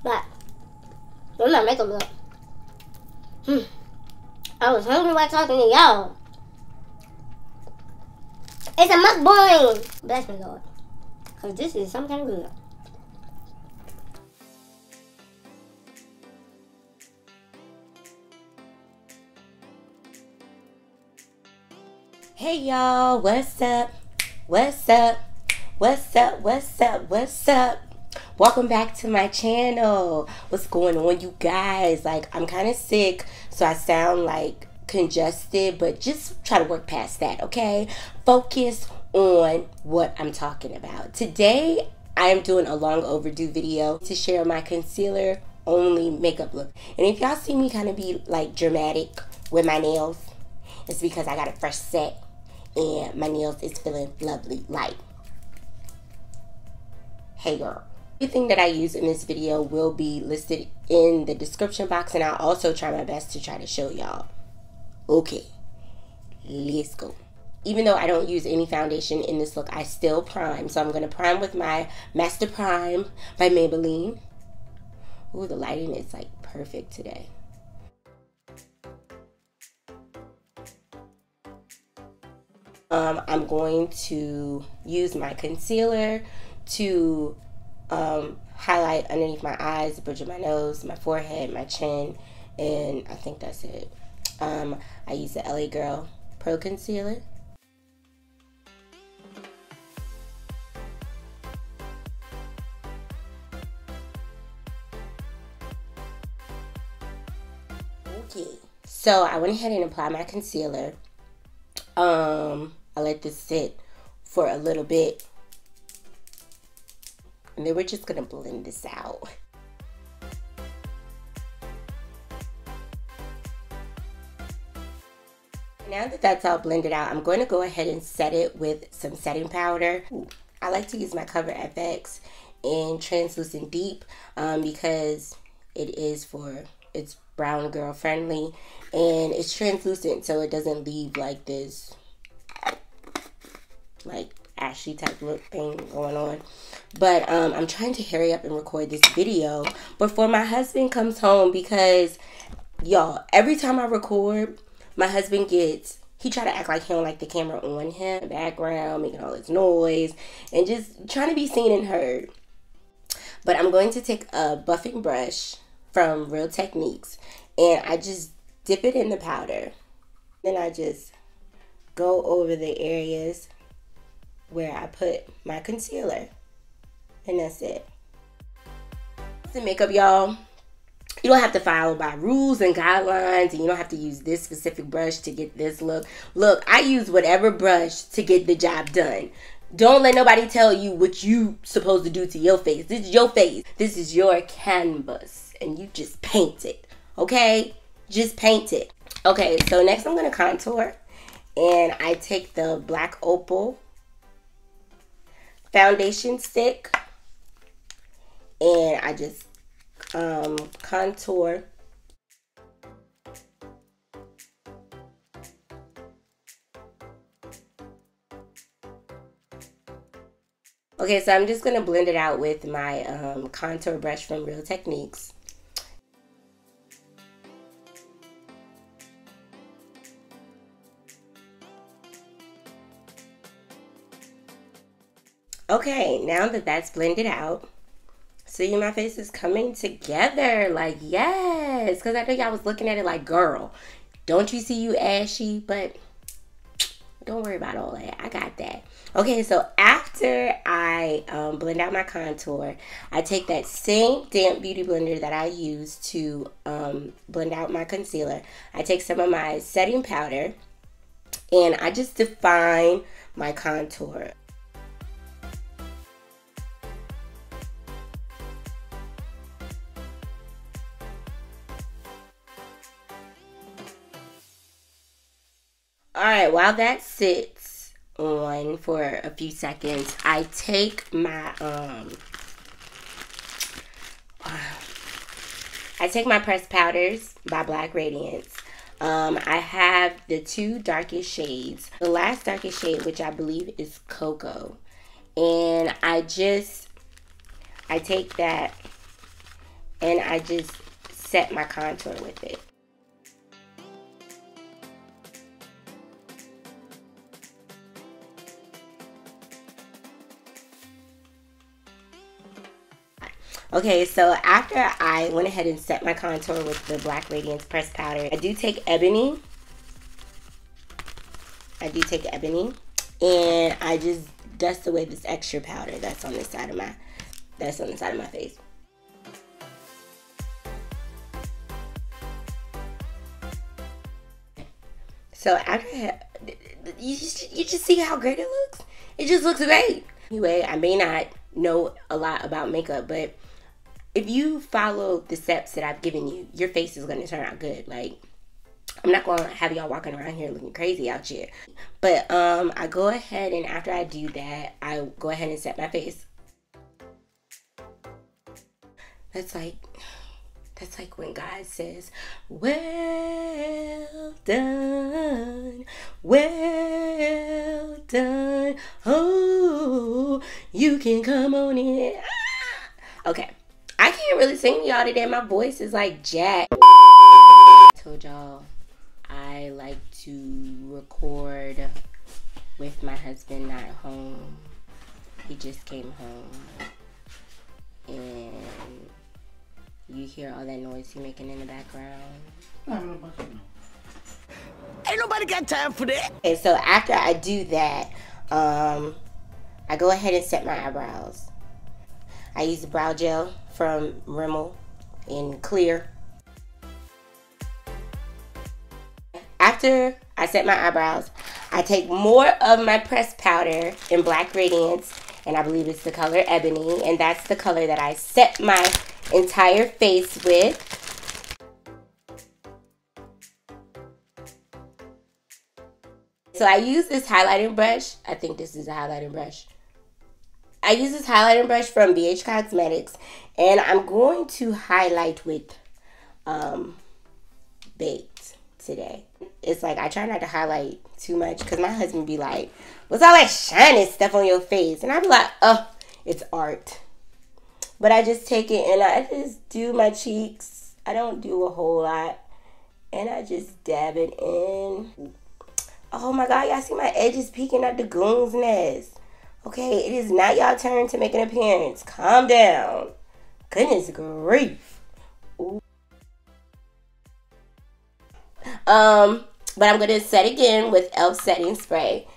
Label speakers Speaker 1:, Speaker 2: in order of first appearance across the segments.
Speaker 1: But when my makeup look, I was hungry while talking to y'all. It's a mukbang. Bless me, Lord, cause this is some kind of good.
Speaker 2: Hey y'all, what's up? What's up? What's up? What's up? What's up? Welcome back to my channel. What's going on, you guys? Like, I'm kind of sick, so I sound like congested, but just try to work past that, okay? Focus on what I'm talking about. Today, I am doing a long overdue video to share my concealer only makeup look. And if y'all see me kind of be like dramatic with my nails, it's because I got a fresh set and my nails is feeling lovely. Like, hey girl. Everything that I use in this video will be listed in the description box, and I'll also try my best to try to show y'all. Okay, let's go. Even though I don't use any foundation in this look, I still prime. So I'm going to prime with my Master Prime by Maybelline. Ooh, the lighting is like perfect today. I'm going to use my concealer to highlight underneath my eyes, the bridge of my nose, my forehead, my chin, and I think that's it. I use the LA Girl Pro Concealer. Okay, so I went ahead and applied my concealer. I let this sit for a little bit, and then we're just gonna blend this out. Now that that's all blended out, I'm going to go ahead and set it with some setting powder. I like to use my Cover FX in Translucent Deep because it's brown girl friendly, and it's translucent, so it doesn't leave like this like ashy type look thing going on. But I'm trying to hurry up and record this video before my husband comes home, because y'all, every time I record, my husband he try to act like he don't like the camera on him, the background, making all this noise, and just trying to be seen and heard. But I'm going to take a buffing brush from Real Techniques, and I just dip it in the powder. Then I just go over the areas where I put my concealer, and that's it. The makeup, y'all, you don't have to follow by rules and guidelines, and you don't have to use this specific brush to get this look. Look, I use whatever brush to get the job done. Don't let nobody tell you what you supposed to do to your face. This is your face. This is your canvas, and you just paint it, okay? Just paint it. Okay, so next I'm going to contour, and I take the black Opal foundation stick, and I just contour. Okay, so I'm just going to blend it out with my contour brush from Real Techniques. Okay, now that that's blended out, see, my face is coming together. Like, yes, because I know y'all was looking at it like, girl, don't you see you ashy? But don't worry about all that. I got that. Okay, so after I blend out my contour, I take that same damp beauty blender that I use to blend out my concealer. I take some of my setting powder, and I just define my contour. Alright, while that sits on for a few seconds, I take my pressed powders by Black Radiance. I have the two darkest shades. The last darkest shade, which I believe is CoCo. And I take that and I just set my contour with it. Okay, so after I went ahead and set my contour with the Black Radiance pressed powder, I do take Ebony. And I just dust away this extra powder that's on the side of my face. So after you just see how great it looks. It just looks great. Anyway, I may not know a lot about makeup, but if you follow the steps that I've given you, your face is gonna turn out good. Like, I'm not gonna have y'all walking around here looking crazy out here. But I go ahead, and after I do that, I go ahead and set my face. That's like when God says, well done, well done. Oh, you can come on in. Ah! Okay, I can't really sing to y'all today. My voice is like jacked. I told y'all I like to record with my husband not home. He just came home, and you hear all that noise he making in the background.
Speaker 3: Ain't nobody got time for that.
Speaker 2: Okay, so after I do that, I go ahead and set my eyebrows. I use the brow gel from Rimmel in clear. After I set my eyebrows, I take more of my pressed powder in Black Radiance, and I believe it's the color Ebony, and that's the color that I set my entire face with. So I use this highlighting brush. I think this is a highlighting brush. I use this highlighting brush from BH Cosmetics, and I'm going to highlight with Baked today. It's like I try not to highlight too much because my husband be like, what's all that shiny stuff on your face? And I be like, oh, it's art. But I just take it and I just do my cheeks. I don't do a whole lot. And I just dab it in. Oh my God, y'all see my edges peeking at the goon's nest. Okay, it is not y'all turn to make an appearance. Calm down. Goodness grief. Ooh. But I'm going to set again with e.l.f. setting spray.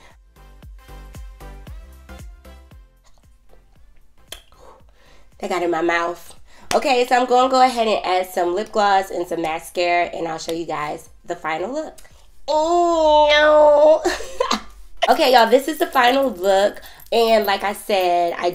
Speaker 2: I got it in my mouth. Okay, so I'm going to go ahead and add some lip gloss and some mascara, and I'll show you guys the final look. Okay, y'all, this is the final look. And like I said, I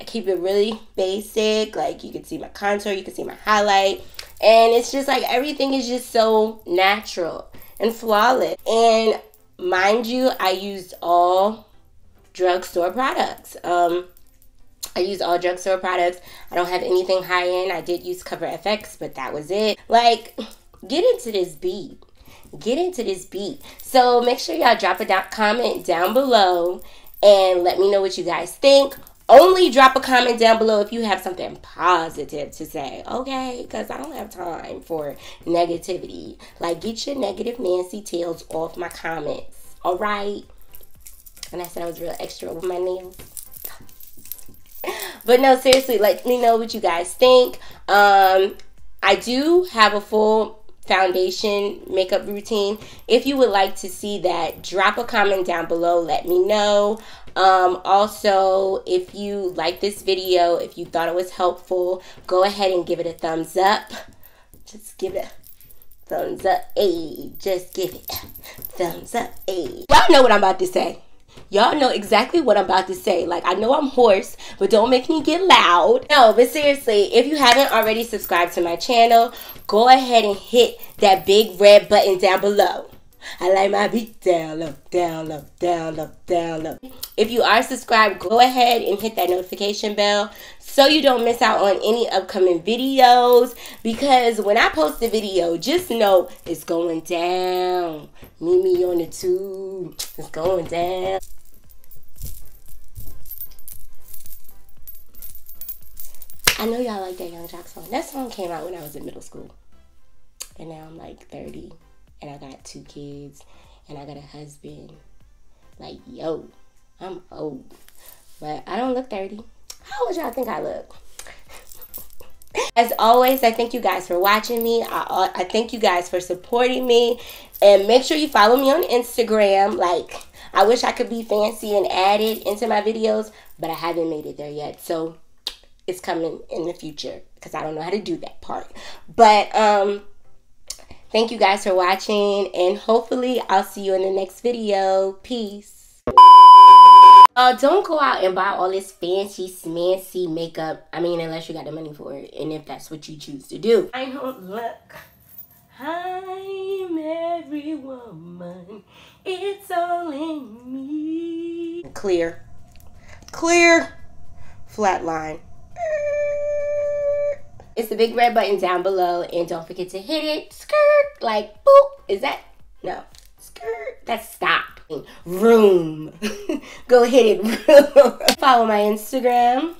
Speaker 2: keep it really basic. Like, you can see my contour, you can see my highlight. And it's just like everything is just so natural and flawless. And mind you, I used all drugstore products. I use all drugstore products. I don't have anything high end. I did use Cover FX, but that was it. Like, get into this beat. Get into this beat. So make sure y'all drop a comment down below and let me know what you guys think. Only drop a comment down below if you have something positive to say, okay? Because I don't have time for negativity. Like, get your negative Nancy tails off my comments, all right? And I said I was real extra with my nails. But no, seriously, let me know what you guys think. I do have a full foundation makeup routine. If you would like to see that, drop a comment down below. Let me know. Also, if you like this video, if you thought it was helpful, go ahead and give it a thumbs up. Just give it a thumbs up. Hey, just give it a thumbs up. Hey. Y'all know what I'm about to say. Y'all know exactly what I'm about to say. Like, I know I'm hoarse, but don't make me get loud. No, but seriously, if you haven't already subscribed to my channel, go ahead and hit that big red button down below. I like my beat down low, down low, down low, down low. If you are subscribed, go ahead and hit that notification bell so you don't miss out on any upcoming videos. Because when I post a video, just know it's going down. Meet me on the tube. It's going down. I know y'all like that Young Jock song. That song came out when I was in middle school. And now I'm like 30. And I got 2 kids. And I got a husband. Like, yo, I'm old. But I don't look 30. How old y'all think I look? As always, I thank you guys for watching me. I thank you guys for supporting me. And make sure you follow me on Instagram. Like, I wish I could be fancy and add it into my videos. But I haven't made it there yet. So it's coming in the future because I don't know how to do that part. But thank you guys for watching, and hopefully I'll see you in the next video. Peace. Don't go out and buy all this fancy smancy makeup. I mean, unless you got the money for it, and if that's what you choose to do. I don't look. I'm every woman. It's all in me. Clear. Clear. Flat line. It's the big red button down below, and don't forget to hit it. Skirt, like boop. Is that no skirt? That's stop. Room. Go hit it. Room. Follow my Instagram.